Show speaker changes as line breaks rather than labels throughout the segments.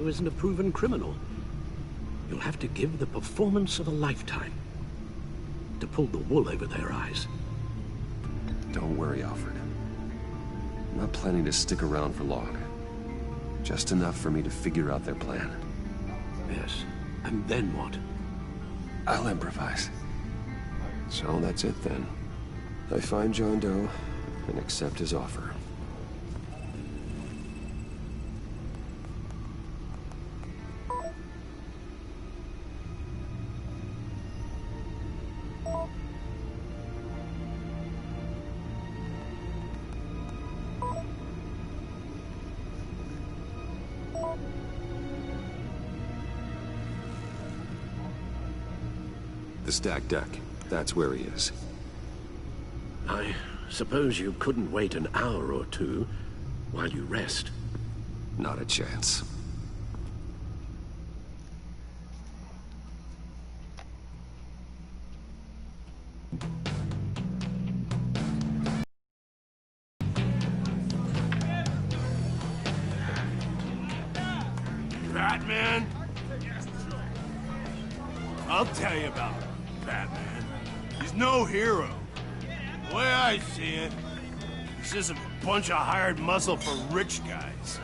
who isn't a proven criminal. You'll have to give the performance of a lifetime to pull the wool over their eyes.
Don't worry, Alfred. I'm not planning to stick around for long. Just enough for me to figure out their plan.
Yes, and then what?
I'll improvise. So that's it then. I find John Doe and accept his offer. The stacked deck. That's where he is.
I suppose you couldn't wait an hour or two while you rest.
Not a chance.
Batman? I'll tell you about Batman. He's no hero. The way I see it, he's just a bunch of hired muscle for rich guys.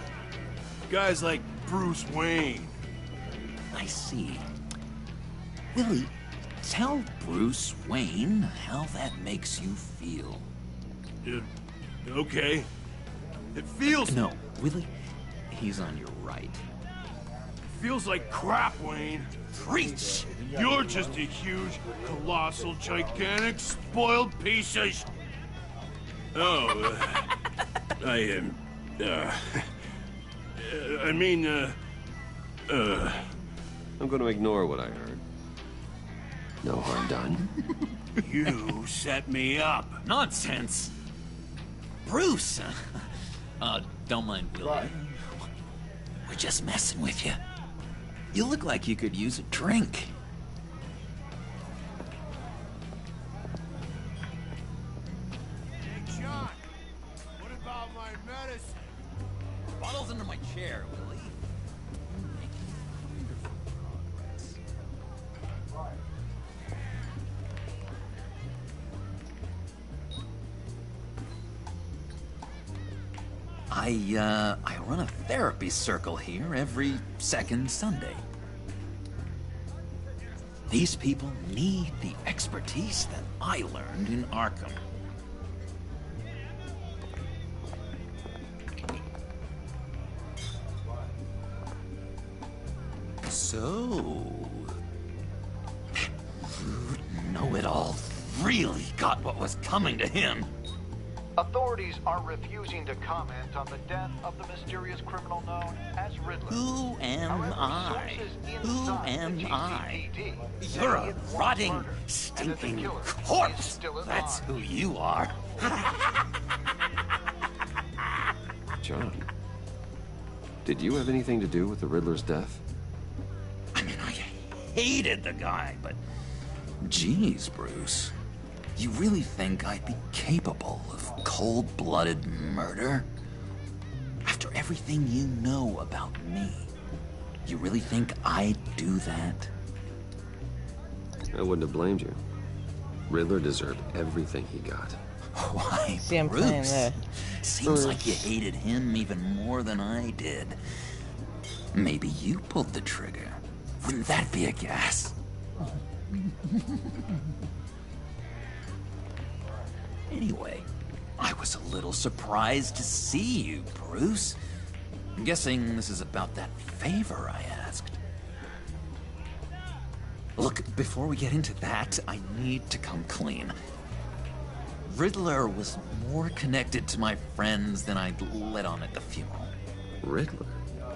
Guys like Bruce Wayne.
I see. Willie, tell Bruce Wayne how that makes you feel.
Okay. It feels...
No, Willie, he's on your right.
Feels like crap, Wayne.
Preach!
You're just a huge, colossal, gigantic, spoiled piece of I am,
I'm gonna ignore what I heard. No harm done.
You set me up.
Nonsense! Bruce! Don't mind Willie. We're just messing with you. You look like you could use a drink.
Hey, John. What about my medicine?
Bottle's under my chair, Willie. You're making wonderful progress. I run a therapy circle here every second Sunday. These people need the expertise that I learned in Arkham. So... know-it-all really got what was coming to him.
Authorities are refusing to comment on the death of the mysterious criminal known as Riddler.
Who am
However,
I?
sources
Who
inside
am
the
I?
GCPD
You're
say
a
it was
rotting,
murder, and that the
stinking
killer is
corpse.
still at
That's
large.
who you are.
John, did you have anything to do with the Riddler's death?
I mean, I hated the guy, but... Geez, Bruce. You really think I'd be capable of cold-blooded murder? After everything you know about me, you really think I'd do that?
I wouldn't have blamed you. Riddler deserved everything he got.
Why,
See him playing
Bruce?
there.
Seems like you hated him even more than I did. Maybe you pulled the trigger. Wouldn't that be a gas? Anyway, I was a little surprised to see you, Bruce. I'm guessing this is about that favor I asked. Look, before we get into that, I need to come clean. Riddler was more connected to my friends than I'd let on at the funeral.
Riddler?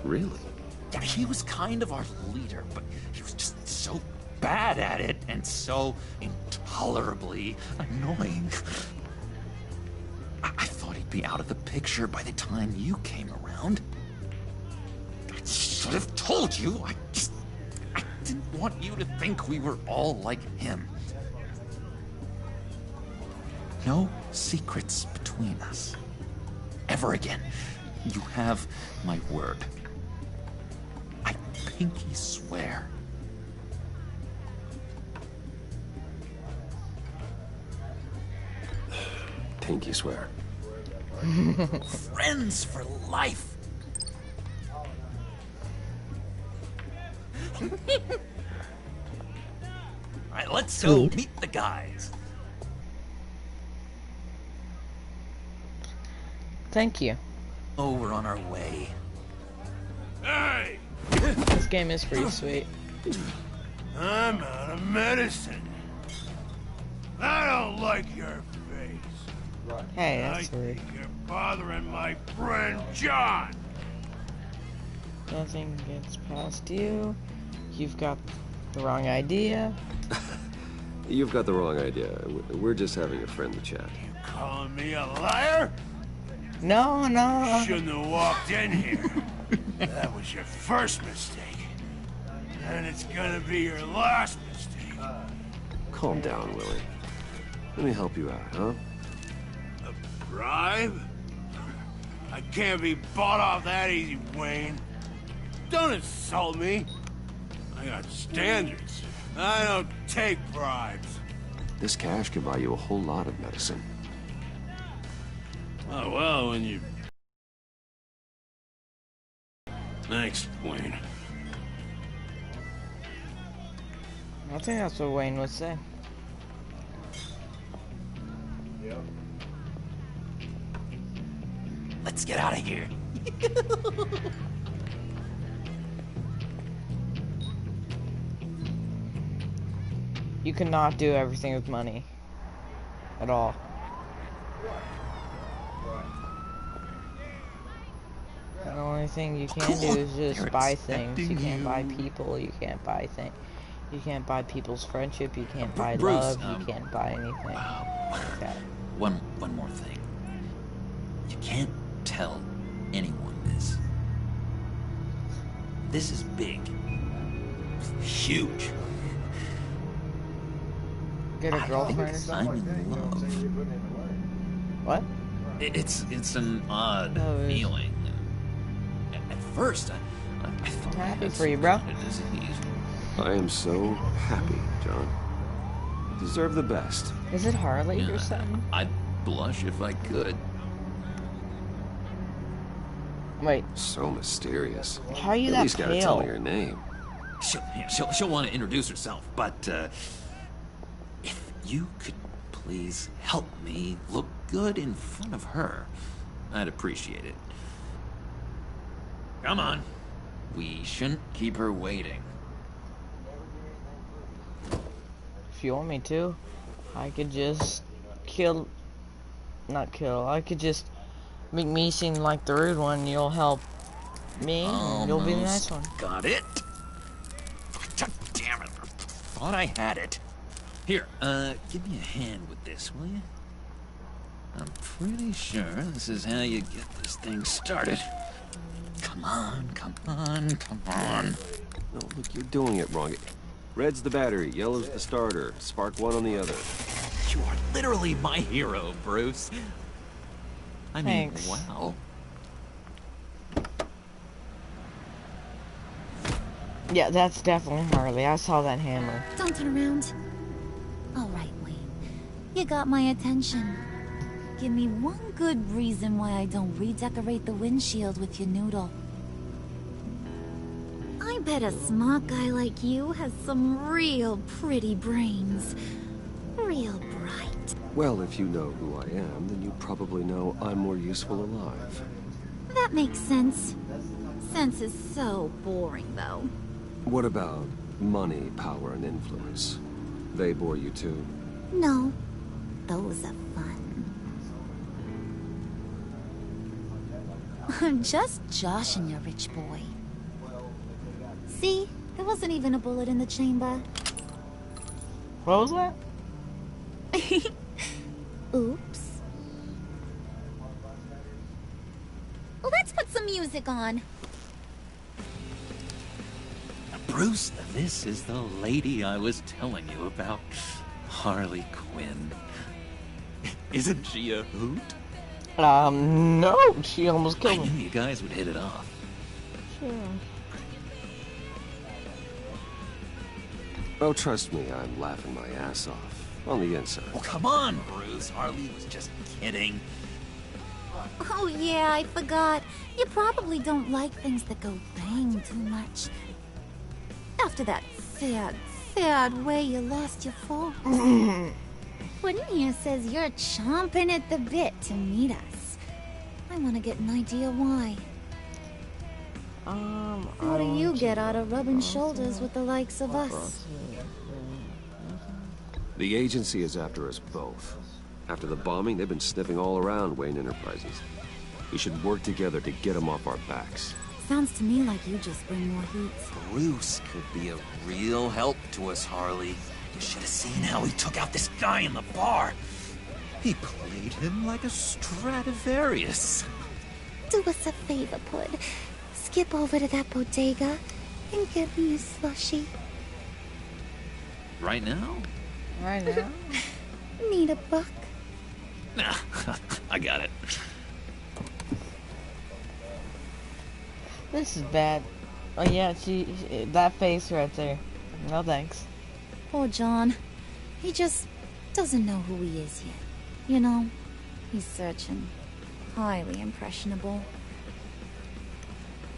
Really?
Yeah, he was kind of our leader, but he was just so bad at it and so intolerably annoying. I thought he'd be out of the picture by the time you came around. I should have told you. I didn't want you to think we were all like him. No secrets between us. Ever again. You have my word. pinky swear.
Pinky swear.
Friends for life. Alright, let's go
Sweet.
meet the guys.
Thank you.
Oh, we're on our way.
Hey!
This game is pretty sweet.
I'm out of medicine. I don't like your face.
Hey,
I
that's rude.
think you're bothering my friend John.
Nothing gets past you. You've got the wrong idea.
You've got the wrong idea. We're just having a friendly chat.
You calling me a liar?
No, no.
Shouldn't have walked in here. That was your first mistake. And it's gonna be your last mistake.
Calm down, Willie. Let me help you out, huh?
A bribe? I can't be bought off that easy, Wayne. Don't insult me. I got standards. I don't take bribes.
This cash could buy you a whole lot of medicine.
Oh, well, when you... Thanks, Wayne.
I think that's what Wayne would say.
Let's get out of here.
You cannot do everything with money. At all. The only thing you can do is just
They're
buy things. You
expecting
can't buy
you.
people. You can't buy things. You can't buy people's friendship. You can't buy
Bruce,
love. You can't buy anything. Like that.
One more thing. You can't tell anyone this. This is big. Huge.
Get a
I
girlfriend or
think
something?
I'm in love.
What?
It's an odd
Oh, it is.
feeling. At first, I thought I
Happy
had
for you,
some
bro.
kind of disease.
I am so happy, John. You deserve the best.
Is it Harley
Yeah,
or something?
I'd blush if I could.
Wait,
So mysterious.
how are you
At
that
least gotta tell me
pale?
your name.
She'll want to introduce herself, but if you could please help me look good in front of her, I'd appreciate it. Come on. We shouldn't keep her waiting.
If you want me to, I could just kill... Not kill, I could just make me seem like the rude one. You'll help me, and you'll be the nice one.
Got it. God damn it. Thought I had it. Here, give me a hand with this, will you? I'm pretty sure this is how you get this thing started. Come on, come on, come on.
No, look, you're doing it wrong. Red's the battery, yellow's the starter. Spark one on the other.
You are literally my hero, Bruce. I mean,
Thanks.
wow.
Yeah, that's definitely Harley. I saw that hammer.
Don't turn around. All right, Wayne. You got my attention. Give me one good reason why I don't redecorate the windshield with your noodle. I bet a smart guy like you has some real pretty brains. Real bright.
Well, if you know who I am, then you probably know I'm more useful alive.
That makes sense. Sense is so boring, though.
What about money, power, and influence? They bore you too?
No, those are fun. I'm just joshing you, rich boy. See? There wasn't even a bullet in the chamber.
What was that?
Oops. Let's put some music on.
Bruce, this is the lady I was telling you about. Harley Quinn. Isn't she a hoot?
No, she almost
I
killed
knew
me.
you guys would hit it off.
Sure.
Oh, trust me, I'm laughing my ass off. On the inside.
Oh, come on, Bruce. Harley was just kidding.
Oh yeah, I forgot. You probably don't like things that go bang too much. After that sad way you lost your foal. Puddin' here says you're chomping at the bit to meet us. I want to get an idea why. What do you get out of rubbing shoulders with the likes of us?
The agency is after us both. After the bombing, they've been sniffing all around Wayne Enterprises. We should work together to get them off our backs.
Sounds to me like you just bring more heat.
Bruce could be a real help to us, Harley. You should have seen how he took out this guy in the bar. He played him like a Stradivarius.
Do us a favor, Pud. Skip over to that bodega and get me a slushie.
Right now?
Right now?
Need a buck?
Nah, I got it.
This is bad. Oh yeah, that face right there. No thanks.
Poor John. He just doesn't know who he is yet. You know, he's searching. Highly impressionable.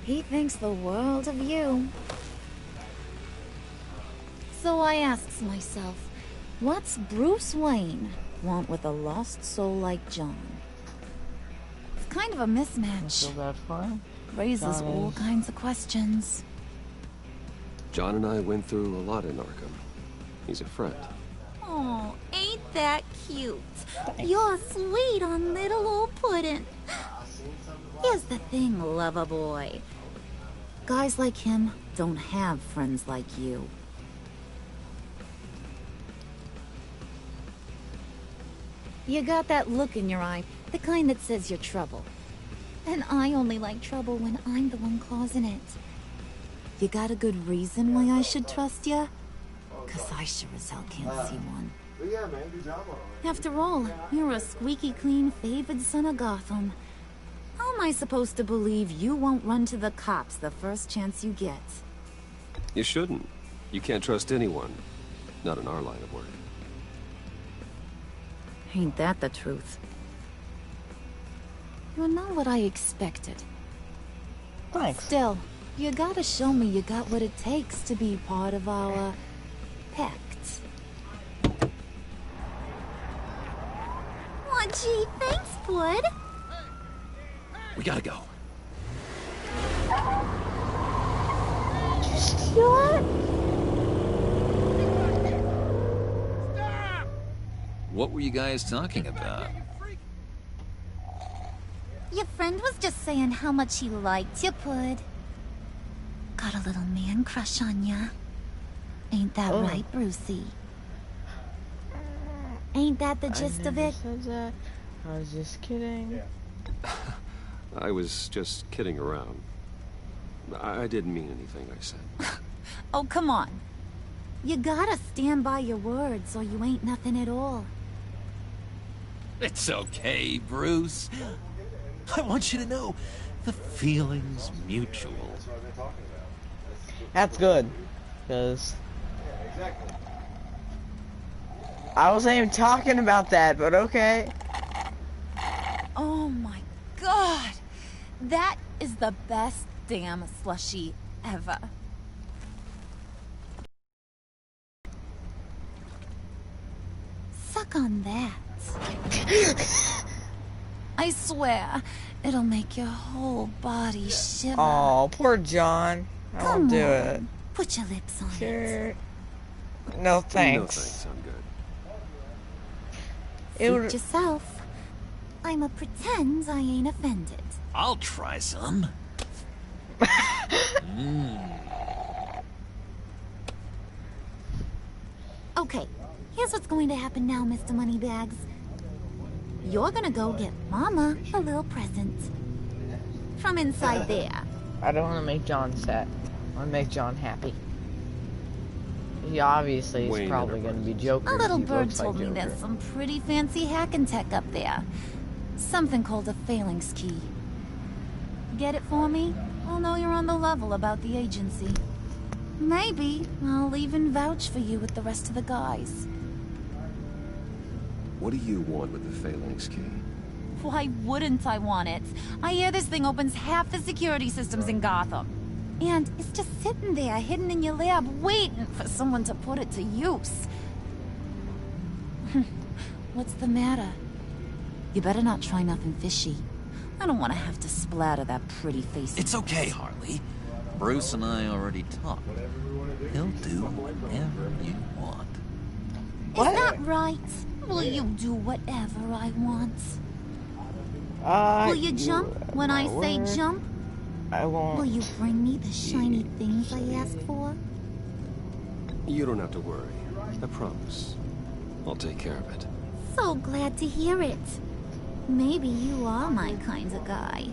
He thinks the world of you. So I asks myself, what's Bruce Wayne want with a lost soul like John? It's kind of a
I
mismatch.
feel bad for him.
Raises
John
all
is-
kinds of questions.
John and I went through a lot in Arkham. He's a friend.
Oh, ain't that cute? You're sweet on little old Puddin'. Here's the thing, lover boy. Guys like him don't have friends like you. You got that look in your eye, the kind that says you're trouble. And I only like trouble when I'm the one causing it. You got a good reason why I should trust you? 'Cause I sure as hell can't see one. After all, you're a squeaky clean favored son of Gotham. How am I supposed to believe you won't run to the cops the first chance you get?
You shouldn't. You can't trust anyone. Not in our line of work.
Ain't that the truth? You're not what I expected.
Thanks.
Still, you gotta show me you got what it takes to be part of our pact. Aw, gee, thanks, Bud.
We gotta go.
Sure?
What were you guys talking about?
Your friend was just saying how much he liked you, Pud. Got a little man crush on ya. Ain't that right, Brucey? Ain't that the gist of it?
Said that. I was just kidding.
I was just kidding around. I didn't mean anything I said.
Oh, come on. You gotta stand by your words or you ain't nothing at all.
It's okay, Bruce. I want you to know the feeling's mutual.
That's good. Because I wasn't even talking about that, but okay.
Oh my god. That is the best damn slushie ever. Suck on that. I swear, it'll make your whole body shiver.
Oh, poor John. I
Come
won't do
on.
it.
Put your lips on it.
Sure. No
No
thanks.
thanks, I'm good.
It
Suit
would-
yourself. I'ma pretend I ain't offended.
I'll try some.
Okay, here's what's going to happen now, Mr. Moneybags. You're gonna go get Mama a little present. From inside there.
I don't want to make John sad. I want to make John happy. He obviously is
Wayne
probably going to be
Enterprises.
Joker.
A little
He
bird
looks like
told me
Joker.
there's some pretty fancy hacking tech up there. Something called a phalanx key. Get it for me? I'll know you're on the level about the agency. Maybe I'll even vouch for you with the rest of the guys.
What do you want with the Phalanx key?
Why wouldn't I want it? I hear this thing opens half the security systems in Gotham. And it's just sitting there, hidden in your lab, waiting for someone to put it to use. What's the matter? You better not try nothing fishy. I don't want to have to splatter that pretty face.
It's okay, Harley. Bruce and I already talked. He'll do whatever you want.
Is that right? Will you do whatever I want? Will you jump when I say jump?
I won't.
Will you bring me the shiny things I ask for?
You don't have to worry. I promise. I'll take care of it.
So glad to hear it. Maybe you are my kind of guy.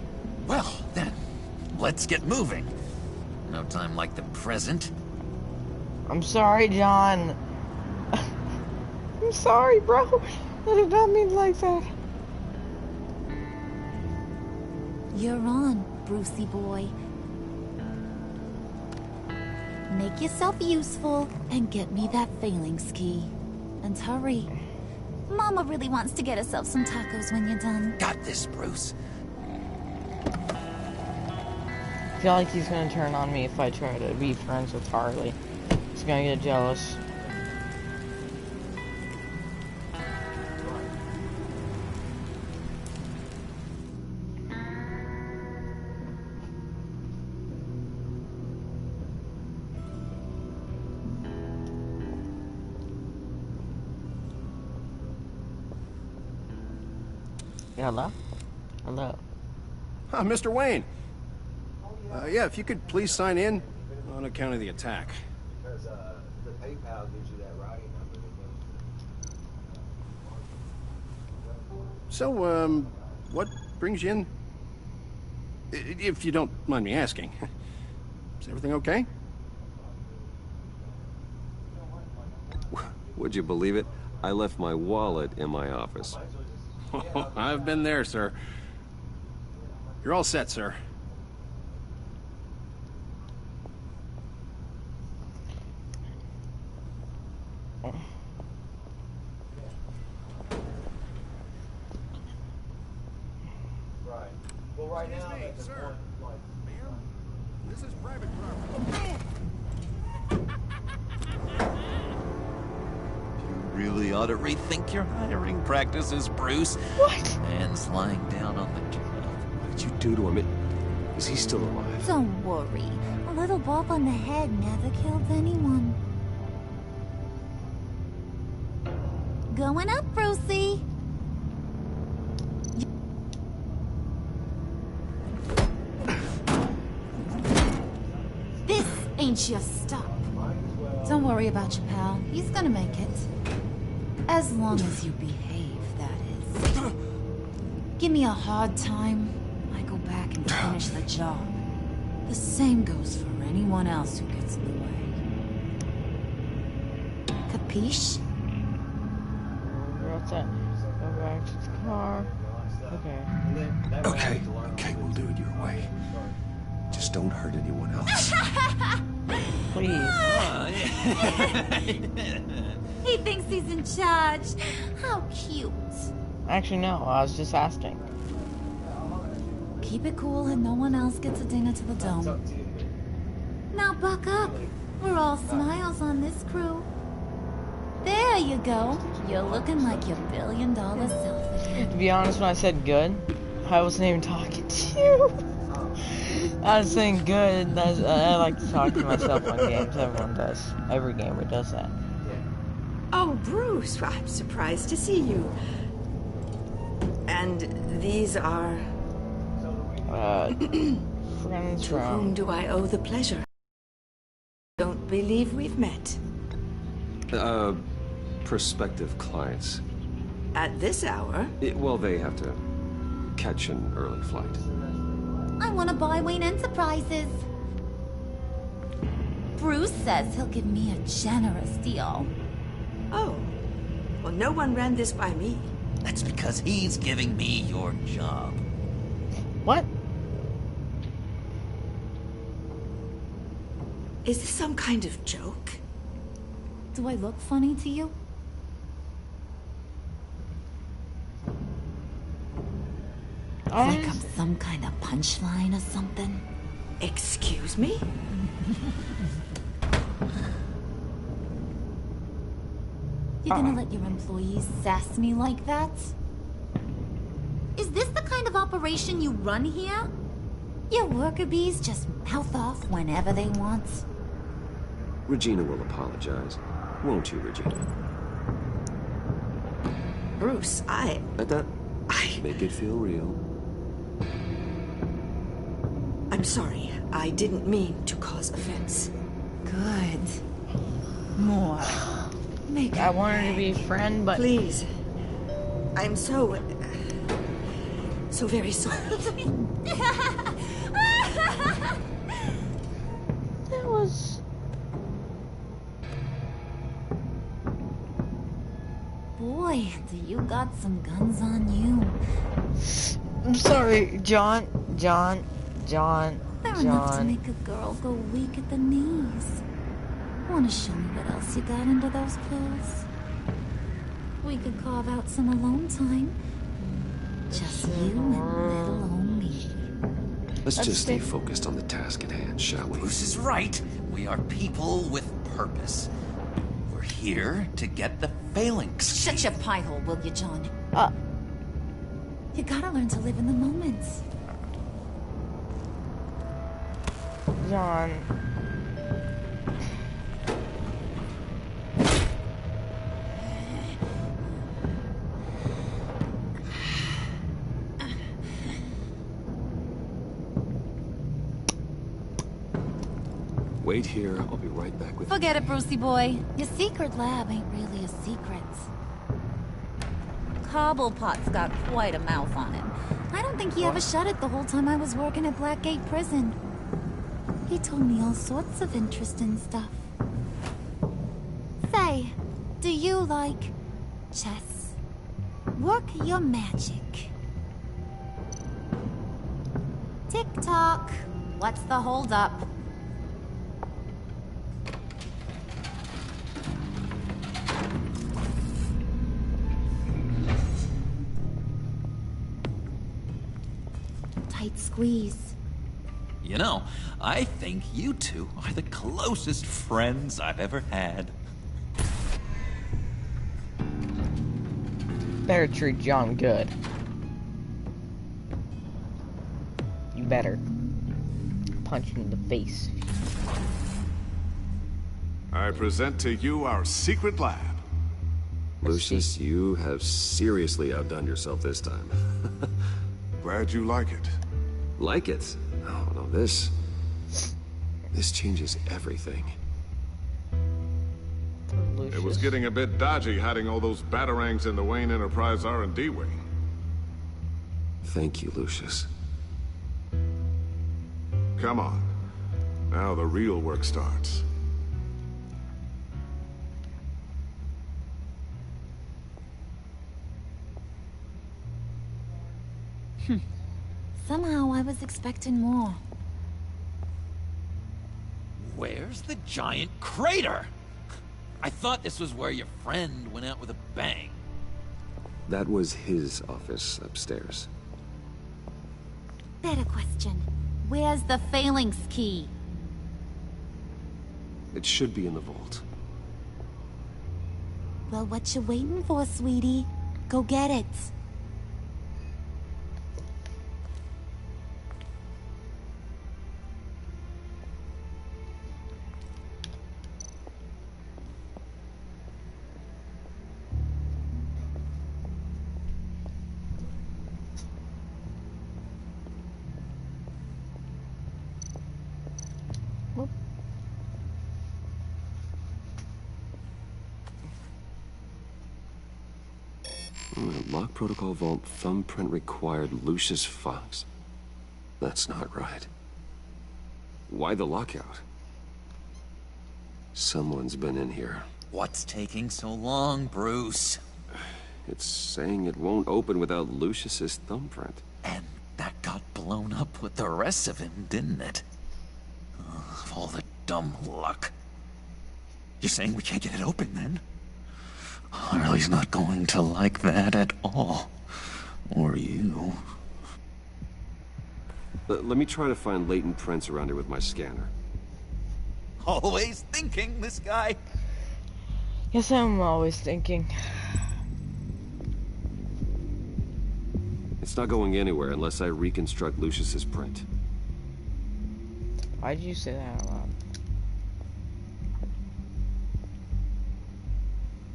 Well, then, let's get moving. No time like the present.
I'm sorry, John. I'm sorry, bro. I did not mean like that.
You're on, Brucey boy. Make yourself useful and get me that Phalanx key. And hurry. Mama really wants to get herself some tacos when you're done.
Got this, Bruce.
I feel like he's gonna turn on me if I try to be friends with Harley. He's gonna get jealous. Hello? Hello.
Mr. Wayne. Yeah, if you could please sign in on account of the attack.
Because the PayPal gives you that routing number that goes.
So, what brings you in? If you don't mind me asking. Is everything okay?
Would you believe it? I left my wallet in my office.
I've been there, sir. You're all set, sir.
Right. Well, right now, that's
sir.
like,
Ma'am, this is private property.
Really ought to rethink your hiring practices, Bruce.
What?
Man's lying down on the job.
What did you do to him? Is he still alive?
Don't worry. A little bump on the head never killed anyone. Going up, Brucey. This ain't your stop. Don't worry about your pal. He's gonna make it. As long as you behave, that is. Give me a hard time, I go back and finish the job. The same goes for anyone else who gets in the way. Capiche?
What's that? Go back to the car. Okay.
Okay, we'll do it your way. Just don't hurt anyone else.
Please.
He thinks he's in charge. How cute.
Actually, no. I was just asking.
Keep it cool and no one else gets a dinner to the dome. Now buck up. We're all smiles on this crew. There you go. You're looking like your billion-dollar self again.
To be honest, when I said good, I wasn't even talking to you. I was saying good. I like to talk to myself on games. Everyone does. Every gamer does that.
Oh, Bruce, I'm surprised to see you. And these are...
friends
To whom
from...
do I owe the pleasure? Don't believe we've met.
Prospective clients.
At this hour?
Well, they have to catch an early flight.
I want to buy Wayne Enterprises. Bruce says he'll give me a generous deal.
Oh. Well, no one ran this by me.
That's because he's giving me your job.
What?
Is this some kind of joke?
Do I look funny to you? Like I'm some kind of punchline or something?
Excuse me?
You gonna let your employees sass me like that? Is this the kind of operation you run here? Your worker bees just mouth off whenever they want.
Regina will apologize. Won't you, Regina?
Bruce, I...
Make it feel real.
I'm sorry. I didn't mean to cause offense.
Good. More. Make
I wanted to be a friend, but...
Please. I'm so very sorry.
That was...
Boy, do you got some guns on you.
I'm sorry, John.
They're enough to make a girl go weak at the knees. Wanna show me what else you got under those clothes? We could carve out some alone time. Just you and little old me.
Let's just stay focused on the task at hand, shall we?
Bruce is right. We are people with purpose. We're here to get the phalanx.
Shut your pie hole, will you, John? You gotta learn to live in the moment.
John.
Wait here. I'll be right back with you.
Forget it, Brucey boy. Your secret lab ain't really a secret. Cobblepot's got quite a mouth on him. I don't think he ever shut it the whole time I was working at Blackgate Prison. He told me all sorts of interesting stuff. Say, do you like chess? Work your magic. Tick-tock. What's the holdup? Tight squeeze.
You know, I think you two are the closest friends I've ever had.
Better treat John good. You better punch him in the face.
I present to you our secret lab.
Lucius, you have seriously outdone yourself this time.
Glad you like it.
Like it? Oh, no, this changes everything.
It was getting a bit dodgy hiding all those batarangs in the Wayne Enterprise R&D wing.
Thank you, Lucius.
Come on. Now the real work starts.
Somehow I was expecting more.
Where's the giant crater? I thought this was where your friend went out with a bang.
That was his office upstairs.
Better question. Where's the phalanx key?
It should be in the vault.
Well, what you waiting for, sweetie? Go get it.
Lock protocol vault thumbprint required Lucius Fox. That's not right. Why the lockout? Someone's been in here.
What's taking so long, Bruce?
It's saying it won't open without Lucius's thumbprint.
And that got blown up with the rest of him, didn't it? Of all the dumb luck. You're saying we can't get it open, then? Harley's not going to like that at all. Or you.
Let me try to find latent prints around here with my scanner.
Always thinking, this guy.
Yes, I'm always thinking.
It's not going anywhere unless I reconstruct Lucius's print.
Why'd you say that out loud?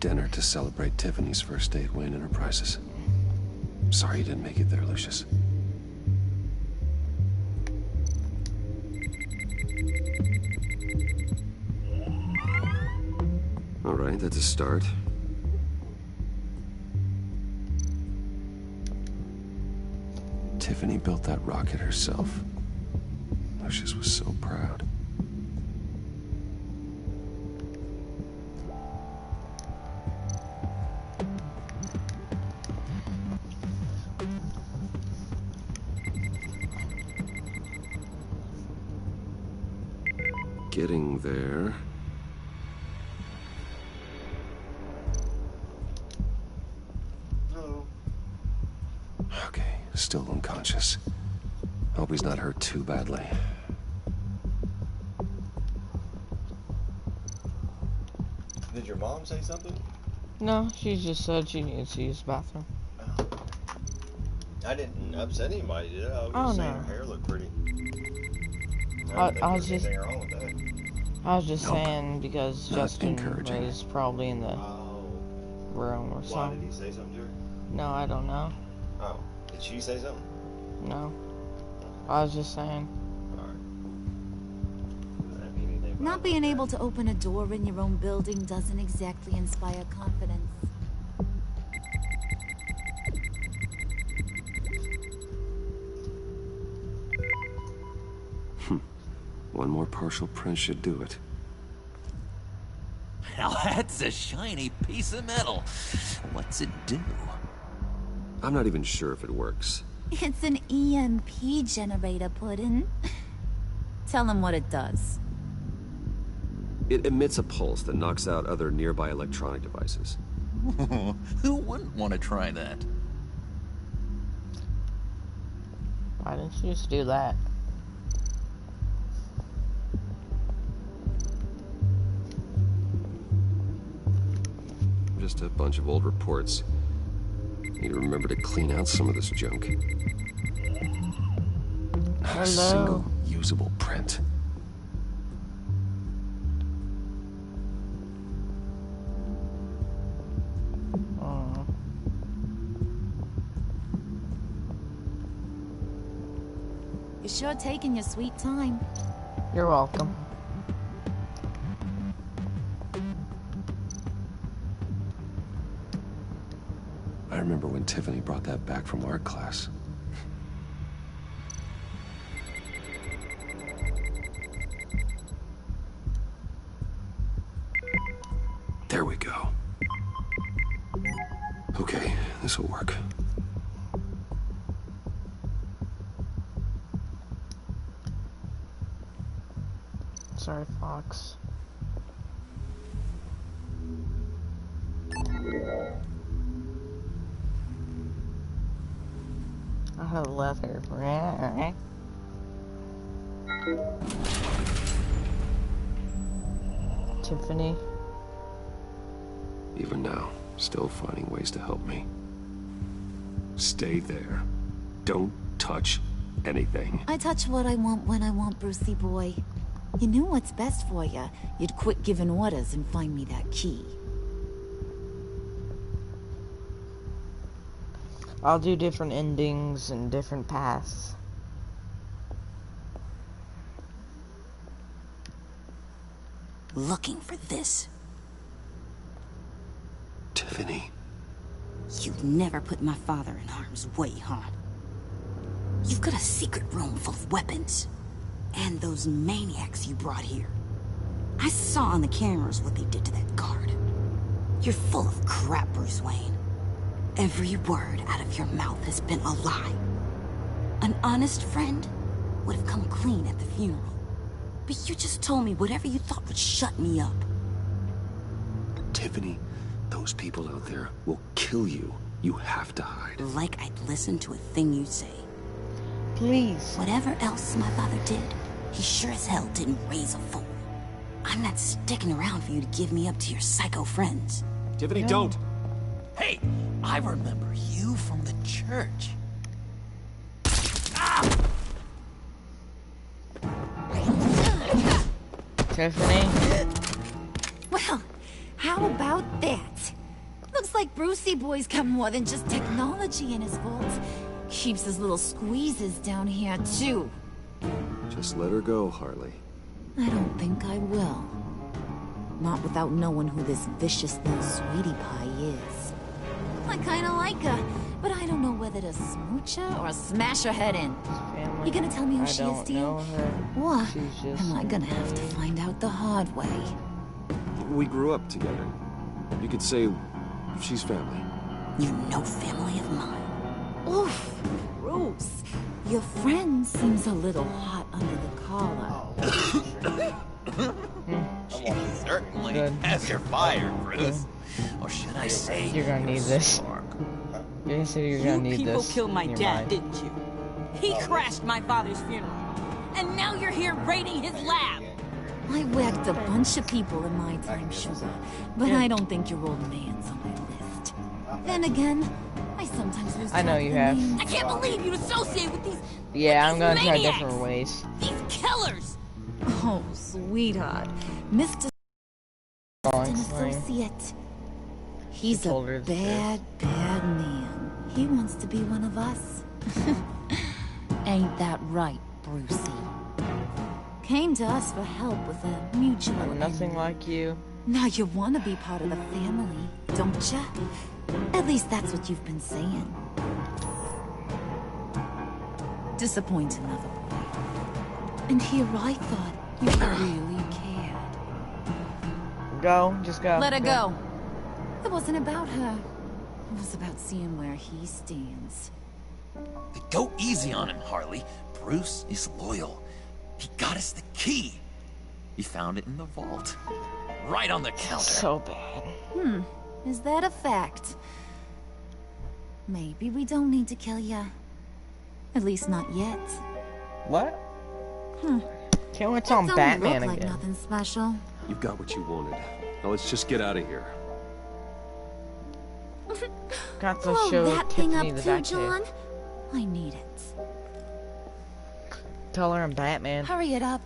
Dinner to celebrate Tiffany's first day at Wayne Enterprises. Sorry you didn't make it there, Lucius. All right, that's a start. Tiffany built that rocket herself. Lucius was so proud. Getting there.
Hello.
Okay, still unconscious. Hope he's not hurt too badly.
Did your mom say something?
No, she just said she needs to use the bathroom.
Oh. I didn't upset anybody, did I? I was just saying her hair looked pretty.
I was just
wrong with that.
I was just saying because
Not
Justin
encouraging.
was probably in the room or
Why, did
something.
he say something to her?
No, I don't know.
Oh, did she say something?
No. I was just saying.
Alright. Didn't mean anything
Not
about
being
that.
able to open a door in your own building doesn't exactly inspire confidence.
One more partial print should do it.
Now that's a shiny piece of metal. What's it do?
I'm not even sure if it works.
It's an EMP generator, Puddin'. Tell him what it does.
It emits a pulse that knocks out other nearby electronic devices.
Who wouldn't want to try that?
Why didn't you just do that?
Just a bunch of old reports. Need to remember to clean out some of this junk. Not a
Hello.
single usable print.
Oh.
You're sure taking your sweet time.
You're welcome.
I remember when Tiffany brought that back from art class. There we go. Okay, this will work.
Sorry, Fox. I have leather. Tiffany.
Even now, still finding ways to help me. Stay there. Don't touch anything.
I touch what I want when I want, Brucey boy. You knew what's best for you. You'd quit giving orders and find me that key.
I'll do different endings and different paths.
Looking for this.
Tiffany.
You've never put my father in harm's way, huh? You've got a secret room full of weapons. And those maniacs you brought here. I saw on the cameras what they did to that guard. You're full of crap, Bruce Wayne. Every word out of your mouth has been a lie. An honest friend would have come clean at the funeral. But you just told me whatever you thought would shut me up.
Tiffany, those people out there will kill you. You have to hide.
Like I'd listen to a thing you say.
Please.
Whatever else my father did, he sure as hell didn't raise a fool. I'm not sticking around for you to give me up to your psycho friends.
Tiffany,
No.
don't!
Hey, I remember you from the church.
Tiffany?
Well, how about that? Looks like Brucey Boy's got more than just technology in his vault. Keeps his little squeezes down here, too.
Just let her go, Harley.
I don't think I will. Not without knowing who this vicious little sweetie pie is. I kinda like her, but I don't know whether to smooch her or smash her head in.
Family.
You gonna tell me who
I
she
don't
is to you?
know her.
Or
She's just...
am I gonna have to find out the hard way?
We grew up together. You could say she's family.
You know family of mine.
Oof, Bruce. Your friend seems a little hot under the collar.
She certainly
Good.
has your fire, Bruce. Or should I say,
You're gonna need
your
this.
spark.
You're gonna say you're gonna need
people
this.
killed my
in your
dad,
mind.
didn't you? He crashed my father's funeral. And now you're here raiding his lab.
I whacked a bunch of people in my time, sugar, but I don't think your old man's on my list. Then again, I sometimes lose
I know
track
you
of
have.
names.
I can't believe you'd associate with these
Yeah, I'm gonna
these
try
maniacs.
different ways.
These killers.
Oh, sweetheart. Mr.
Long
an
slang.
associate. He's a
told her the
bad, bad man. He wants to be one of us. Ain't that right, Brucey? Came to us for help with a mutual
I'm nothing
enemy.
like you.
Now you want to be part of the family, don't ya? At least that's what you've been saying. Disappoint another boy. And here I thought you really cared.
Go, just go.
Let her go. It wasn't about her. It was about seeing where he stands.
Go easy on him, Harley. Bruce is loyal. He got us the key. He found it in the vault. Right on the counter.
So bad.
Is that a fact? Maybe we don't need to kill ya. At least not yet.
What? Can't wait till I'm
Don't
Batman
look like
again.
nothing special.
You've got what you wanted. Now let's just get out of here.
Got to
Blow
show
that thing
Tiffany
up
the
too,
back
John.
here.
I need it.
Tell her I'm Batman.
Hurry it up.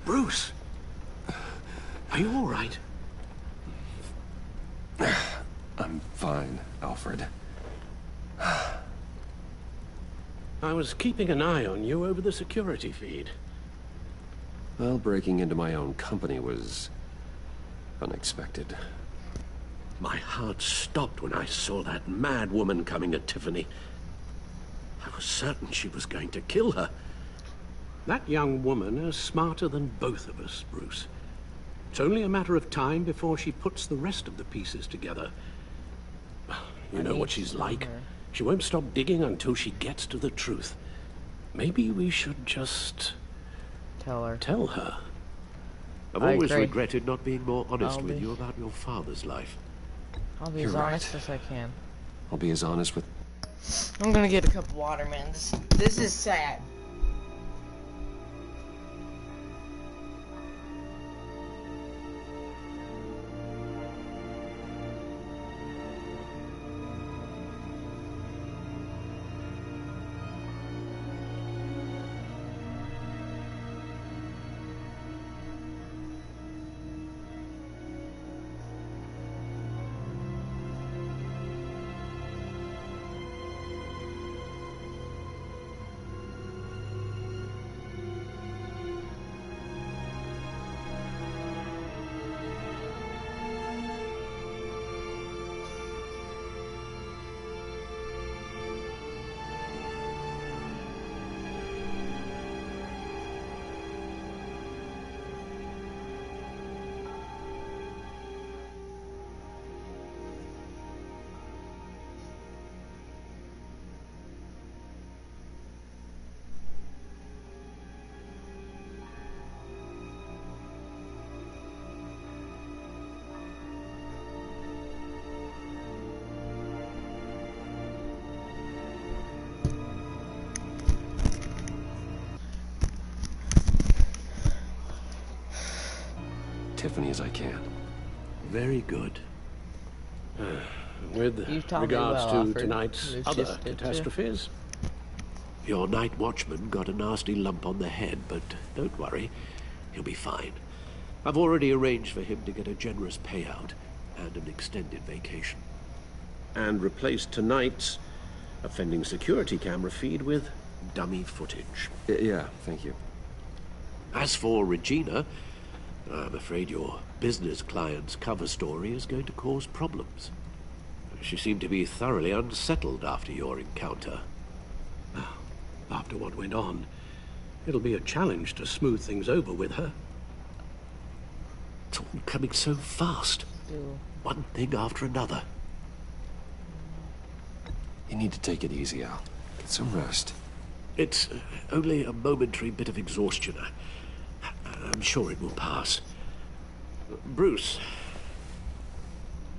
Bruce! Are you all right?
I'm fine, Alfred.
I was keeping an eye on you over the security feed.
Well, breaking into my own company was unexpected.
My heart stopped when I saw that mad woman coming at Tiffany. I was certain she was going to kill her. That young woman is smarter than both of us, Bruce. It's only a matter of time before she puts the rest of the pieces together. You know what she's like. She won't stop digging until she gets to the truth. Maybe we should just
Tell her.
tell her. I've
I
always
agree.
regretted not being more honest
I'll
with
be.
you about your father's life.
I'll be
You're
as
right.
honest as I can.
I'll be as honest with...
I'm gonna get a cup of water, man. This is sad.
Tiffany as I can.
Very good. With
taught me
regards
well,
to
Alfred.
tonight's
Lucius
other
did too.
catastrophes, your night watchman got a nasty lump on the head, but don't worry, he'll be fine. I've already arranged for him to get a generous payout and an extended vacation. And replaced tonight's offending security camera feed with dummy footage.
Yeah, thank you.
As for Regina, I'm afraid your business client's cover story is going to cause problems. She seemed to be thoroughly unsettled after your encounter. Now, after what went on, it'll be a challenge to smooth things over with her. It's all coming so fast. One thing after another.
You need to take it easy, Al. Get some rest.
It's only a momentary bit of exhaustion. I'm sure it will pass. Bruce,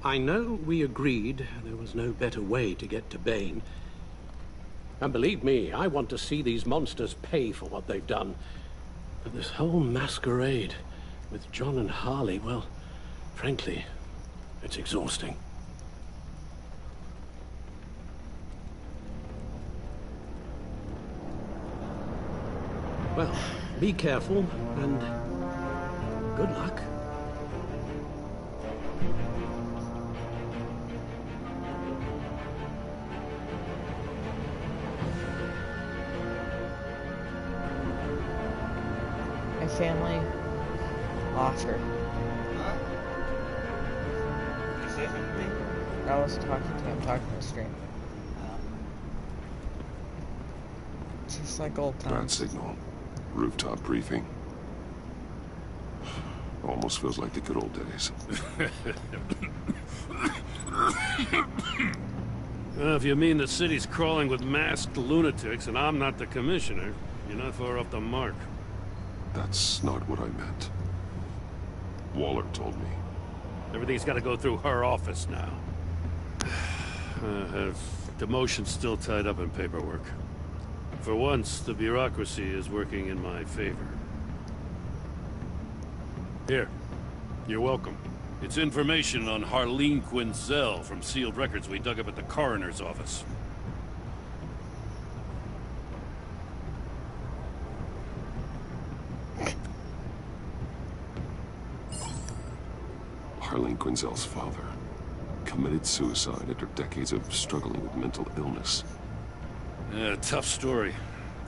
I know we agreed there was no better way to get to Bane. And believe me, I want to see these monsters pay for what they've done. But this whole masquerade with John and Harley, well, frankly, it's exhausting. Well, be careful, and good luck.
My family offer. I was talking to him, talking to the stream. Just like old
Bad
times.
signal. Rooftop briefing. Almost feels like the good old days.
Well, if you mean the city's crawling with masked lunatics and I'm not the commissioner, you're not far off the mark.
That's not what I meant. Waller told me.
Everything's got to go through her office now. Her demotion's still tied up in paperwork. For once, the bureaucracy is working in my favor. Here. You're welcome. It's information on Harleen Quinzel from sealed records we dug up at the coroner's office.
Harleen Quinzel's father committed suicide after decades of struggling with mental illness.
Yeah, tough story.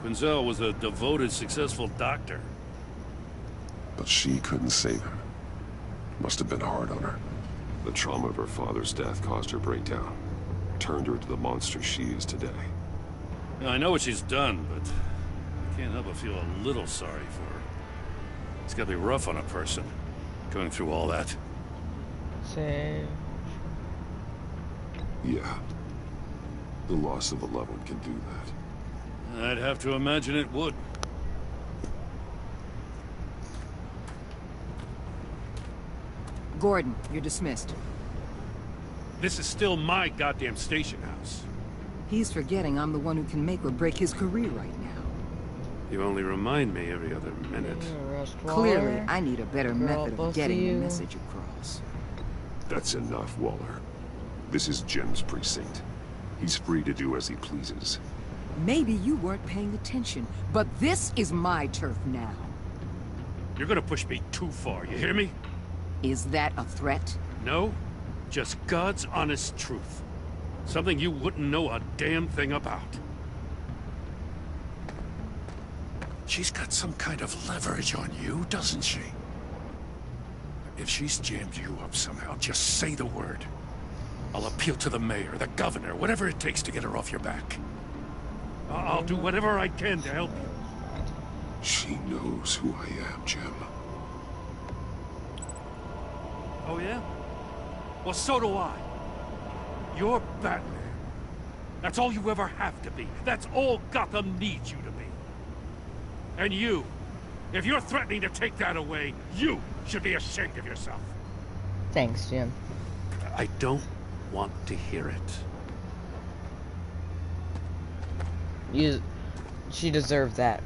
Quinzel was a devoted, successful doctor.
But she couldn't save him. Must have been hard on her. The trauma of her father's death caused her breakdown. Turned her into the monster she is today.
Yeah, I know what she's done, but I can't help but feel a little sorry for her. It's gotta be rough on a person, going through all that.
Say.
Yeah. The loss of a loved one can do that.
I'd have to imagine it would.
Gordon, you're dismissed.
This is still my goddamn station house.
He's forgetting I'm the one who can make or break his career right now.
You only remind me every other minute.
Clearly, I need a better method
both
of getting
of
the
you.
message across.
That's enough, Waller. This is Jim's precinct. He's free to do as he pleases.
Maybe you weren't paying attention, but this is my turf now.
You're gonna push me too far, you hear me?
Is that a threat?
No, just God's honest truth. Something you wouldn't know a damn thing about.
She's got some kind of leverage on you, doesn't she? If she's jammed you up somehow, just say the word. I'll appeal to the mayor, the governor, whatever it takes to get her off your back.
I'll do whatever I can to help you.
She knows who I am, Jim.
Oh, yeah? Well, so do I. You're Batman. That's all you ever have to be. That's all Gotham needs you to be. And you, if you're threatening to take that away, you should be ashamed of yourself.
Thanks, Jim.
I don't want to hear it.
She deserved that.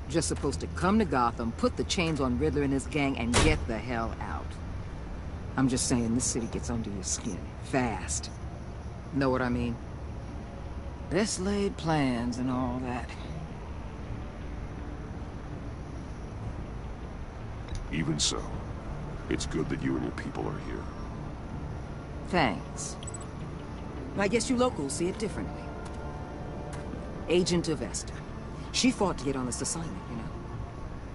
Just supposed to come to Gotham, put the chains on Riddler and his gang, and get the hell out. I'm just saying, this city gets under your skin. Fast. Know what I mean? Best laid plans and all that.
Even so, it's good that you and your people are here.
Thanks. I guess you locals see it differently. Agent of Esther. She fought to get on this assignment, you know.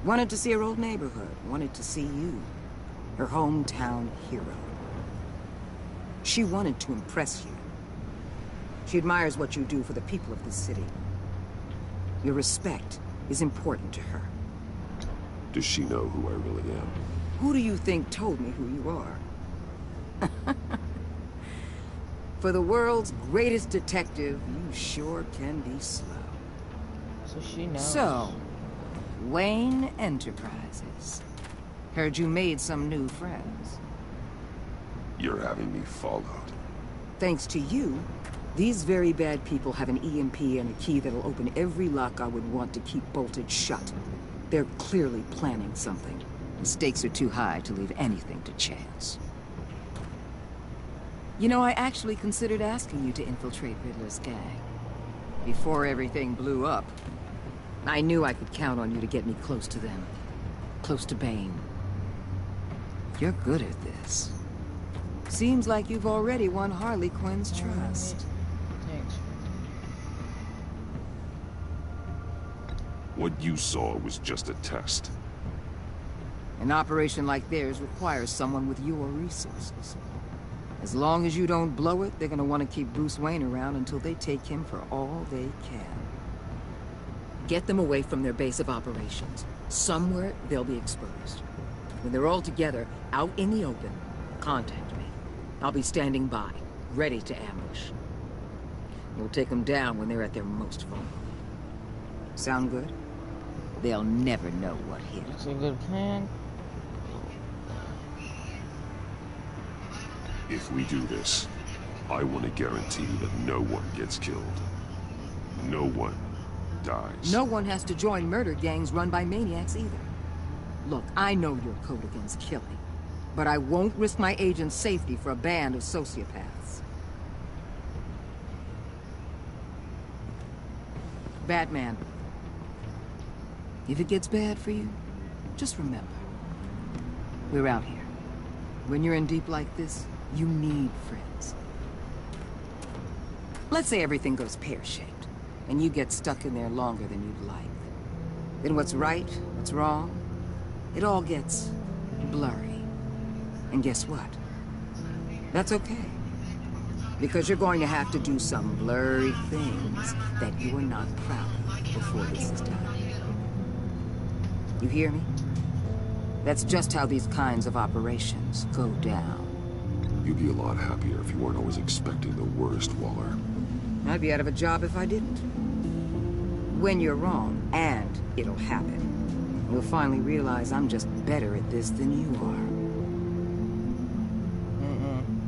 Wanted to see her old neighborhood. Wanted to see you. Her hometown hero. She wanted to impress you. She admires what you do for the people of this city. Your respect is important to her.
Does she know who I really am?
Who do you think told me who you are? For the world's greatest detective, you sure can be slow.
So she knows.
So, Wayne Enterprises. Heard you made some new friends.
You're having me followed.
Thanks to you, these very bad people have an EMP and a key that'll open every lock I would want to keep bolted shut. They're clearly planning something. The stakes are too high to leave anything to chance. You know, I actually considered asking you to infiltrate Riddler's gang. Before everything blew up, I knew I could count on you to get me close to them. Close to Bane. You're good at this. Seems like you've already won Harley Quinn's trust.
Thanks.
What you saw was just a test.
An operation like theirs requires someone with your resources. As long as you don't blow it, they're gonna want to keep Bruce Wayne around until they take him for all they can. Get them away from their base of operations. Somewhere they'll be exposed. When they're all together, out in the open, contact me. I'll be standing by, ready to ambush. We'll take them down when they're at their most vulnerable. Sound good? They'll never know what hit.
It's a good plan.
If we do this, I want to guarantee that no one gets killed. No one dies.
No one has to join murder gangs run by maniacs either. Look, I know your code against killing, but I won't risk my agent's safety for a band of sociopaths. Batman, if it gets bad for you, just remember, we're out here. When you're in deep like this, you need friends. Let's say everything goes pear-shaped, and you get stuck in there longer than you'd like. Then what's right, what's wrong, it all gets blurry. And guess what? That's okay. Because you're going to have to do some blurry things that you are not proud of before this is done. You hear me? That's just how these kinds of operations go down.
You'd be a lot happier if you weren't always expecting the worst, Waller.
I'd be out of a job if I didn't. When you're wrong, and it'll happen, you'll finally realize I'm just better at this than you are.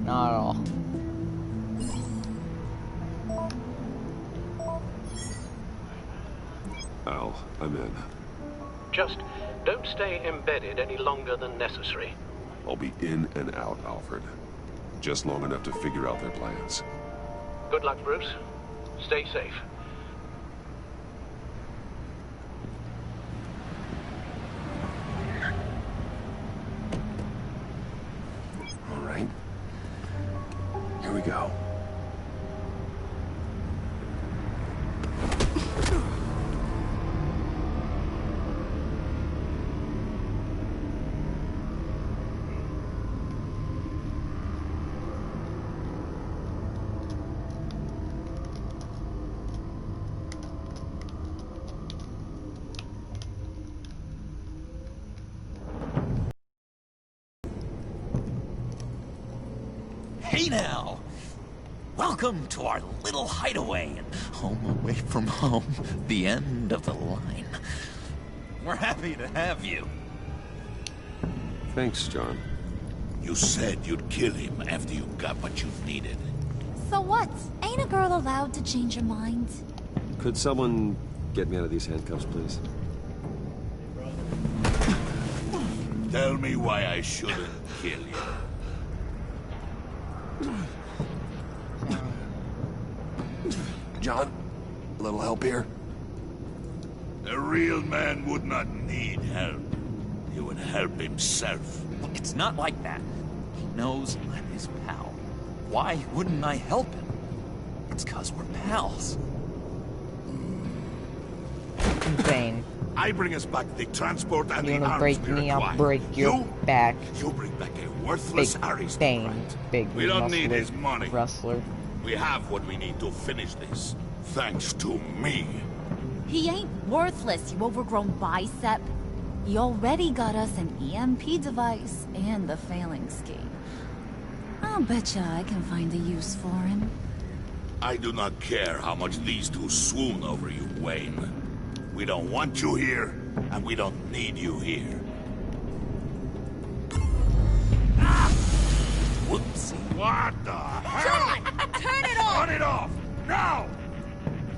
Not at all.
Al, I'm in.
Just don't stay embedded any longer than necessary.
I'll be in and out, Alfred. Just long enough to figure out their plans.
Good luck, Bruce. Stay safe.
All right. Here we go.
Hey now! Welcome to our little hideaway and home away from home, the end of the line. We're happy to have you.
Thanks, John.
You said you'd kill him after you got what you needed.
So what? Ain't a girl allowed to change her mind?
Could someone get me out of these handcuffs, please?
Tell me why I shouldn't kill you.
John, a little help here?
A real man would not need help. He would help himself.
Look, it's not like that. He knows I'm his pal. Why wouldn't I help him? It's 'cause we're pals.
Insane.
I bring us back the transport and
You
the
wanna
arms
break
we
me, I'll
require.
break your back.
You bring back a worthless
Big
aristocrat.
big
We don't need
muscular
his money.
wrestler.
We have what we need to finish this. Thanks to me.
He ain't worthless, you overgrown bicep. He already got us an EMP device and the phalanx key. I'll betcha I can find a use for him.
I do not care how much these two swoon over you, Wayne. We don't want you here, and we don't need you here.
Whoopsie.
What the hell?
John! Turn it off!
Turn it off! Now!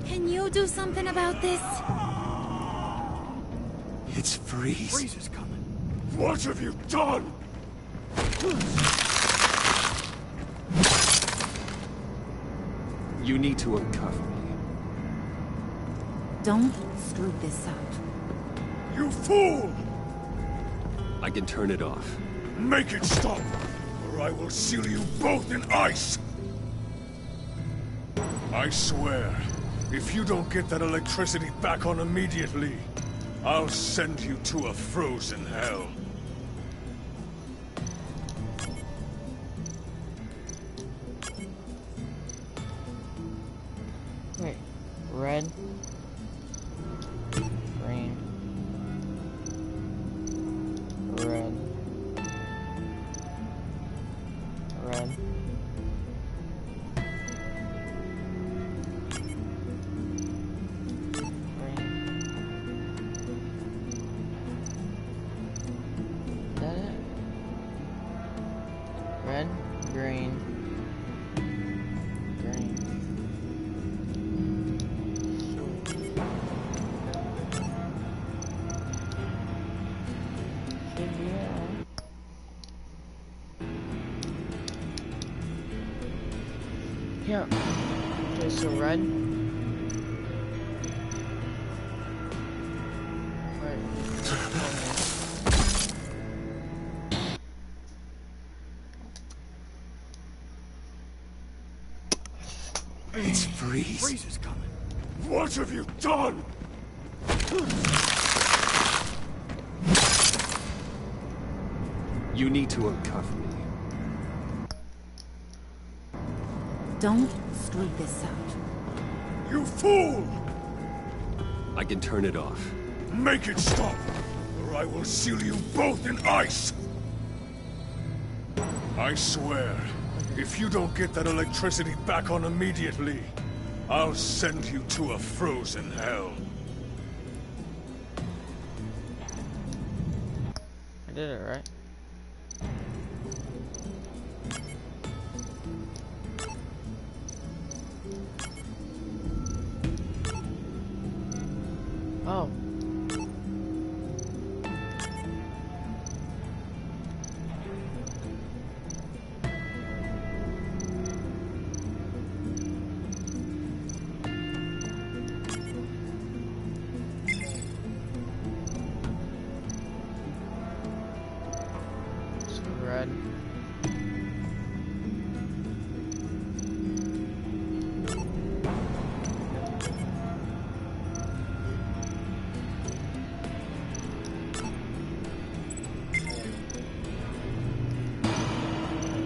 Can you do something about this?
It's Freeze.
Freeze is coming.
What have you done?
You need to uncuff me.
Don't screw this up.
You fool!
I can turn it off.
Make it stop, or I will seal you both in ice! I swear, if you don't get that electricity back on immediately, I'll send you to a frozen hell.
Wait, red, green, red, red, green. Is that it? Red, green, green. Yeah. Okay, so red.
It's Freeze.
Freeze is coming.
What have you done?
You need to uncuff me.
Don't screw this up.
You fool!
I can turn it off.
Make it stop, or I will seal you both in ice! I swear, if you don't get that electricity back on immediately, I'll send you to a frozen hell.
I did it right. Oh. So red.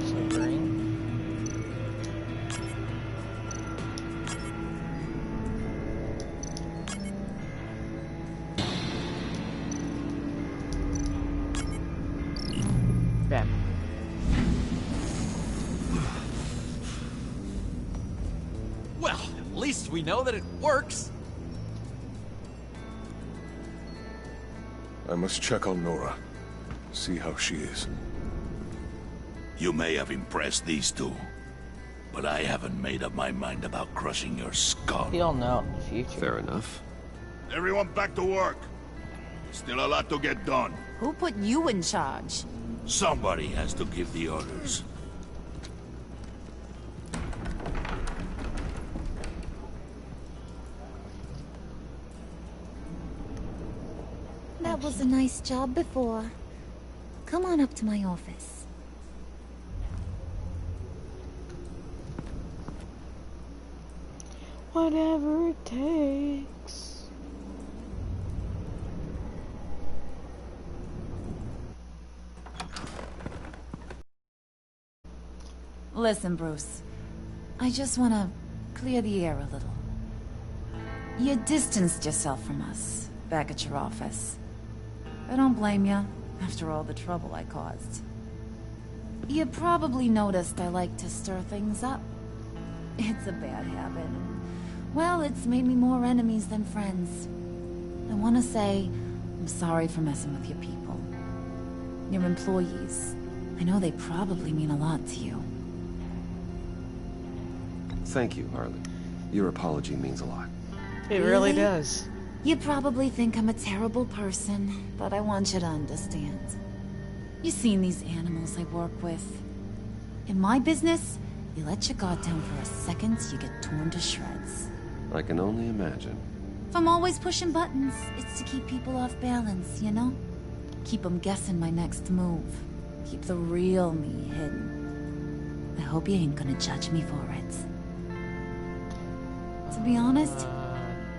So green. Bam.
Well, at least we know that it works.
I must check on Nora. See how she is.
You may have impressed these two, but I haven't made up my mind about crushing your skull.
You'll know in the future.
Fair enough.
Everyone back to work. Still a lot to get done.
Who put you in charge?
Somebody has to give the orders.
That was a nice job before. Come on up to my office.
Whatever it takes.
Listen, Bruce. I just want to clear the air a little. You distanced yourself from us back at your office. I don't blame you, after all the trouble I caused. You probably noticed I like to stir things up. It's a bad habit. Well, it's made me more enemies than friends. I want to say I'm sorry for messing with your people. Your employees. I know they probably mean a lot to you.
Thank you, Harley. Your apology means a lot.
It really does.
You probably think I'm a terrible person, but I want you to understand.
You've seen these animals I work with. In my business, you let your guard down for a second, you get torn to shreds.
I can only imagine.
If I'm always pushing buttons, it's to keep people off balance, you know? Keep them guessing my next move. Keep the real me hidden. I hope you ain't gonna judge me for it. To be honest,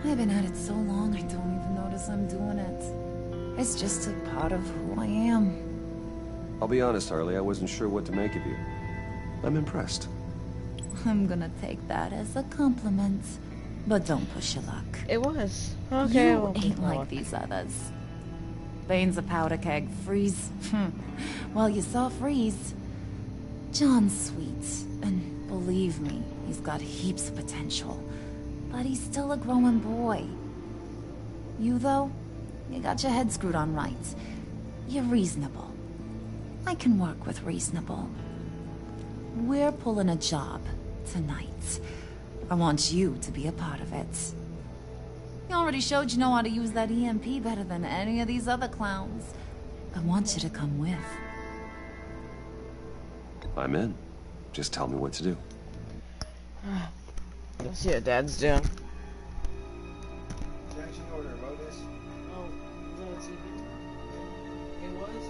I've been at it so long I don't even notice I'm doing it. It's just a part of who I am.
I'll be honest, Harley, I wasn't sure what to make of you. I'm impressed.
I'm gonna take that as a compliment. But don't push your luck.
It was. Okay,
You ain't like these others. Bane's a powder keg. Freeze. Well, you saw Freeze. John's sweet. And believe me, he's got heaps of potential. But he's still a growing boy. You, though, you got your head screwed on right. You're reasonable. I can work with reasonable. We're pulling a job tonight. I want you to be a part of it. You already showed you know how to use that EMP better than any of these other clowns. I want you to come with.
I'm in. Just tell me what to do.
Let's see what Dad's doing.
Jackson order Modus.
Oh, no, it's even. It was,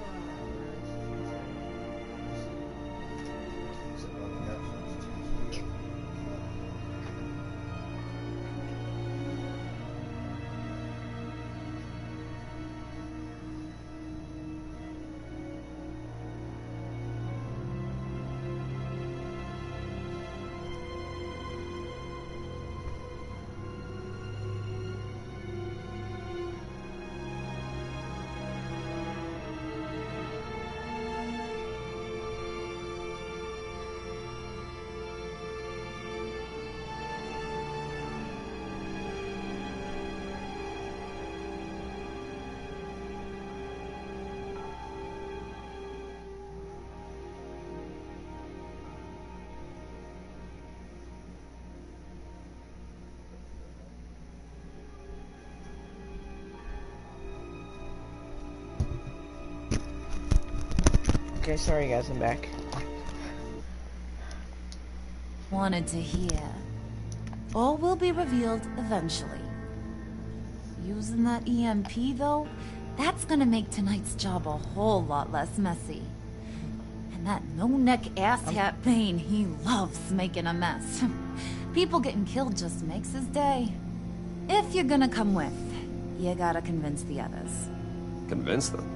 okay, sorry guys, I'm back.
Wanted to hear. All will be revealed eventually. Using that EMP, though, that's gonna make tonight's job a whole lot less messy. And that no-neck asshat Bane, he loves making a mess. People getting killed just makes his day. If you're gonna come with, you gotta convince the others.
Convince them?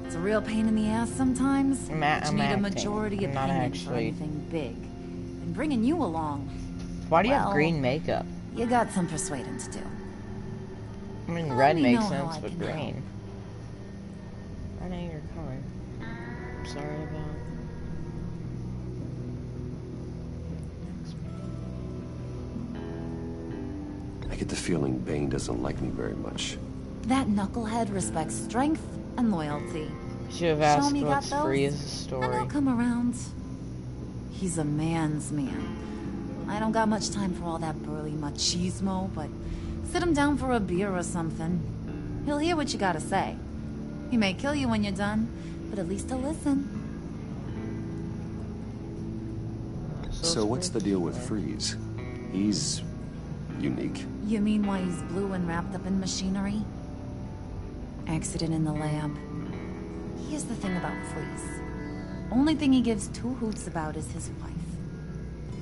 It's a real pain in the ass sometimes.
I'm
but you need
acting.
a majority
I'm not
opinion for
actually.
anything big. And bringing you along,
Why do you have
well,
green makeup?
you got some persuading to do.
I mean,
I
red
already
makes
know how
sense,
I
but
can
green. I know your color. I'm sorry about.
I get the feeling Bane doesn't like me very much.
That knucklehead respects strength and loyalty.
Should have
Show
asked
me
what's
got those,
Freeze's
and
story.
I'll come around. He's a man's man. I don't got much time for all that burly machismo, but sit him down for a beer or something. He'll hear what you gotta say.
He may kill you when you're done, but at least he'll listen.
So what's the deal with Freeze? He's unique.
You mean why he's blue and wrapped up in machinery? Accident in the lab. Here's the thing about Freeze. Only thing he gives two hoots about is his wife.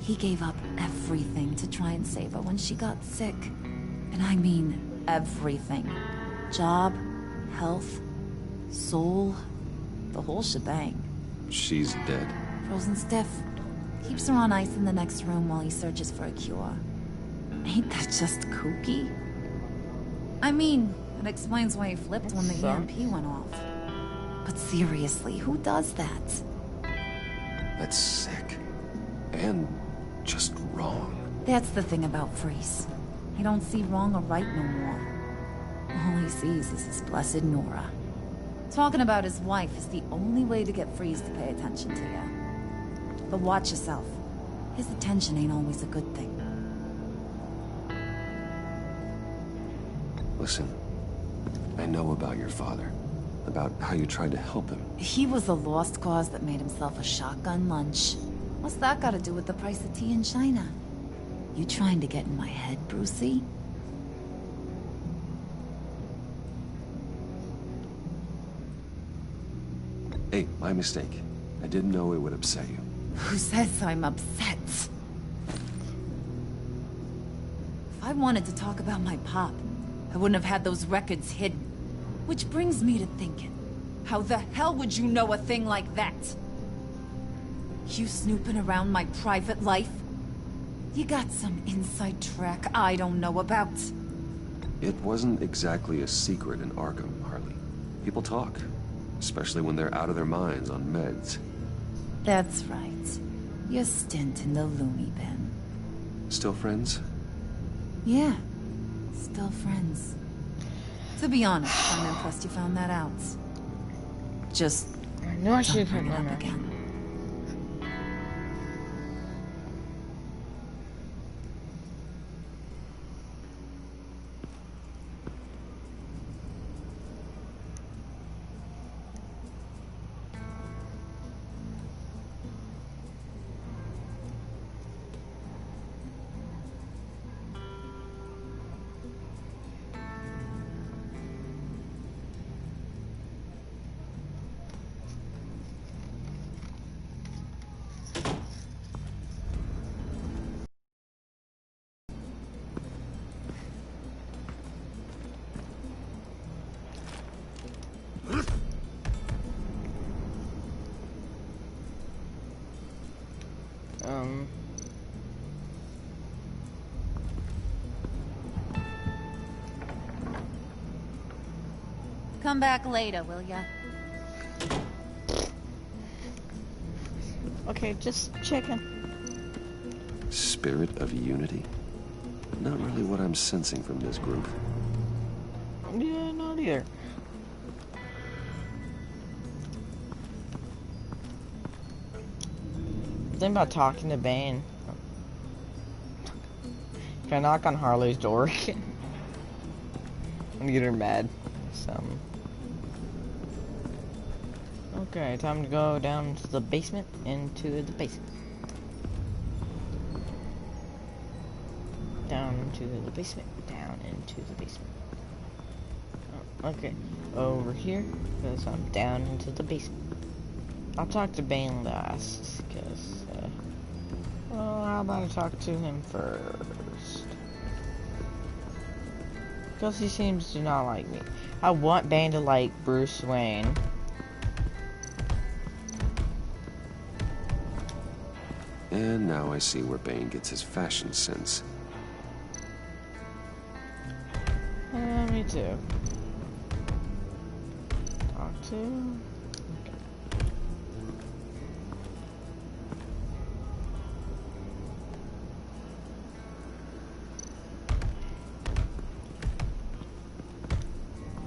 He gave up everything to try and save her when she got sick. And I mean everything. Job, health, soul, the whole shebang.
She's dead?
Frozen stiff. Keeps her on ice in the next room while he searches for a cure. Ain't that just kooky? I mean, it explains why he flipped when the EMP went off. But seriously, who does that?
That's sick. And just wrong.
That's the thing about Freeze. He don't see wrong or right no more. All he sees is his blessed Nora. Talking about his wife is the only way to get Freeze to pay attention to you. But watch yourself. His attention ain't always a good thing.
Listen, I know about your father. About how you tried to help him.
He was a lost cause that made himself a shotgun lunch. What's that got to do with the price of tea in China? You trying to get in my head, Brucey?
Hey, my mistake. I didn't know it would upset you.
Who says I'm upset? If I wanted to talk about my pop, I wouldn't have had those records hidden. Which brings me to thinking, how the hell would you know a thing like that? You snooping around my private life? You got some inside track I don't know about.
It wasn't exactly a secret in Arkham, Harley. People talk, especially when they're out of their minds on meds.
That's right. Your stint in the loony bin.
Still friends?
Yeah, still friends. To be honest, I'm impressed you found that out. Just don't bring it up again. Come back later, will ya?
Okay, just checking.
Spirit of unity? Not really what I'm sensing from this group.
Yeah, not either. Think about talking to Bane. Can I knock on Harley's door again? I'm getting her mad. Okay, time to go down to the basement, into the basement. Down into the basement, down into the basement. Oh, okay, over here, because I'm down into the basement. I'll talk to Bane last, because, well, how about I talk to him first? Because he seems to not like me. I want Bane to like Bruce Wayne.
And now I see where Bane gets his fashion sense.
Me too. Talk to...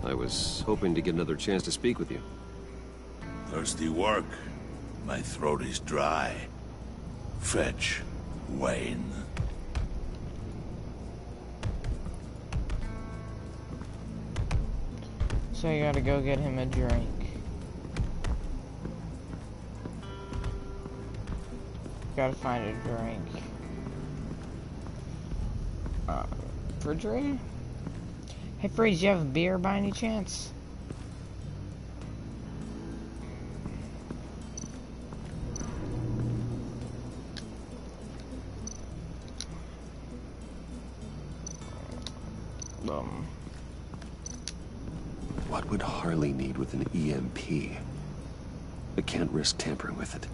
I was hoping to get another chance to speak with you.
Thirsty work. My throat is dry. Fetch, Wayne.
So I gotta go get him a drink. Gotta find a drink. Refrigerator? Hey Freeze, you have a beer by any chance?
What would Harley need with an EMP? I can't risk tampering with it.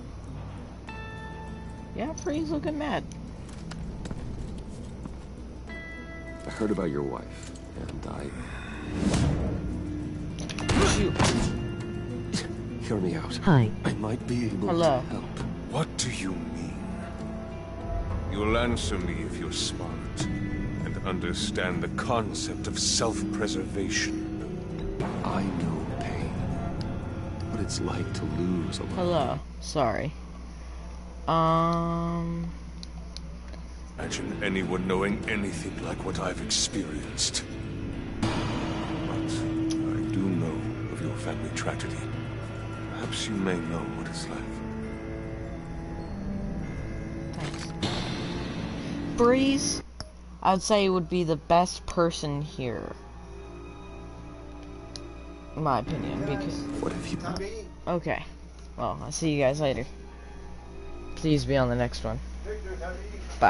Yeah, Freeze looking mad.
I heard about your wife, and
Shoot.
Hear me out.
Hi.
I might be able to help.
What do you mean? You'll answer me if you're smart and understand the concept of self-preservation.
I know pain. What it's like to lose a lot.
Hello. Sorry.
Imagine anyone knowing anything like what I've experienced. But I do know of your family tragedy. Perhaps you may know what it's like.
Thanks. Breeze, I would say would be the best person here. In my opinion, because...
What have you...
Okay. Well, I'll see you guys later. Please be on the next one. Bye.